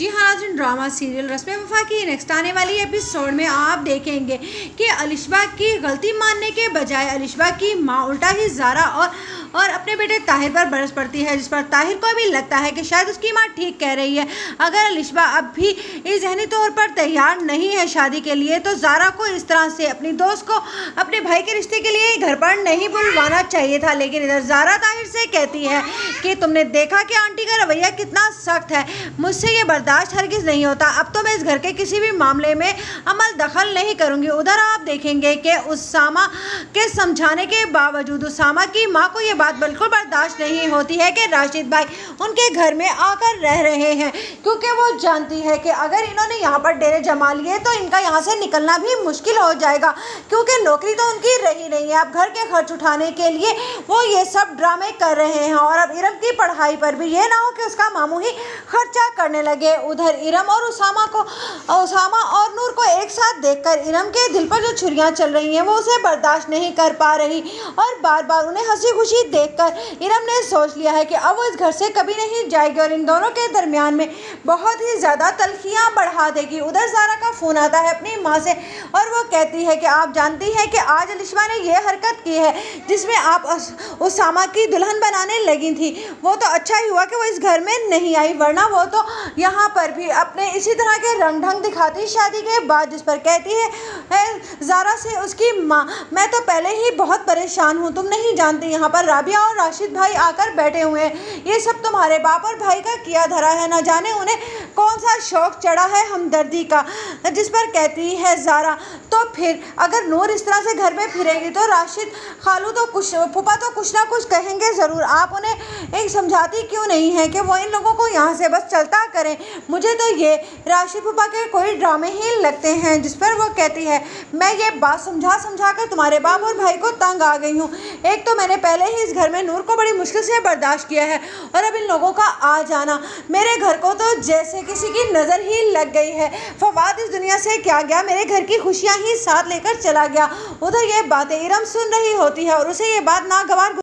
जी हाँ नाज़रीन, drama serial रस्म वफ़ा की नेक्स्ट आने वाली एपिसोड में आप देखेंगे कि अलिशबा की गलती मानने के बजाय अलिशबा की माँ उल्टा ही ज़ारा और अपने बेटे ताहिर पर बरस पड़ती है, जिस पर ताहिर को भी लगता है कि शायद उसकी माँ ठीक कह रही है। अगर अलिशबा अब भी इस ज़हनी तौर पर तैयार नहीं है शादी के लिए, तो ज़ारा को इस तरह से अपनी दोस्त को अपने भाई के रिश्ते के लिए घर पर नहीं बुलवाना चाहिए था। लेकिन इधर ज़ारा ताहिर से कहती है कि तुमने देखा कि आंटी का रवैया कितना सख्त है, मुझसे ये बर्दाश्त हरगिज़ नहीं होता। अब तो मैं इस घर के किसी भी मामले में अमल दखल नहीं करूँगी। उधर आप देखेंगे कि उसामा के समझाने के बावजूद उसामा की माँ को ये बात बिल्कुल बर्दाश्त नहीं होती है कि राशिद भाई उनके घर में आकर रह रहे हैं, क्योंकि वो जानती है कि अगर इन्होंने यहाँ पर डेरे जमा लिए तो इनका यहाँ से निकलना भी मुश्किल हो जाएगा, क्योंकि नौकरी तो उनकी रही नहीं है। अब घर के खर्च उठाने के लिए वो ये सब ड्रामे कर रहे हैं और अब इरम की पढ़ाई पर भी ये ना हो कि उसका मामू ही खर्चा करने लगे। उधर इरम और उसामा और नूर को एक साथ देखकर इरम के दिल पर जो छुरियां चल रही हैं वो उसे बर्दाश्त नहीं कर पा रही और बार बार उन्हें हंसी खुशी देखकर इरम ने सोच लिया है कि अब वो इस घर से कभी नहीं जाएगी और इन दोनों के दरमियान में बहुत ही ज़्यादा तल्खियाँ बढ़ा देगी। उधर ज़ारा का फ़ोन आता है अपनी माँ से और वो कहती है कि आप जानती हैं कि आज अलिशबा ने ये हरकत की है जिसमें आप उसामा की दुल्हन बनाने लगी थी। वो तो अच्छा ही हुआ कि वो इस घर में नहीं आई, वरना वो तो यहाँ पर भी अपने इसी तरह के रंग ढंग दिखाती शादी के बाद। जिस पर कहती है ज़ारा से उसकी माँ, मैं तो पहले ही बहुत परेशान हूँ, तुम नहीं जानती यहाँ पर राबिया और राशिद भाई आकर बैठे हुए हैं, ये सब तुम्हारे बाप और भाई का किया धरा है, न जाने उन्हें कौन सा शौक चढ़ा है हमदर्दी का। जिस पर कहती है ज़ारा, तो फिर अगर नूर इस तरह से घर में फिरेगी तो राशिद खालू तो फूफा तो कुछ ना कुछ कहेंगे ज़रूर। आप उन्हें एक समझाती क्यों नहीं है कि वो इन लोगों को यहाँ से बस चलता करें। मुझे तो ये राशिद फूफा के कोई ड्रामे ही लगते हैं। जिस पर वो कहती है, मैं ये बात समझा कर तुम्हारे बाप और भाई को तंग आ गई हूँ। एक तो मैंने पहले ही इस घर में नूर को बड़ी मुश्किल से बर्दाश्त किया है और अब इन लोगों का आ जाना मेरे घर को तो जैसे किसी की नज़र ही लग गई है। फवाद इस दुनिया से क्या गया, मेरे घर की खुशियाँ ही साथ लेकर चला गया। उधर ये बातें इरम सुन रही होती है और उसे ये बात नागवार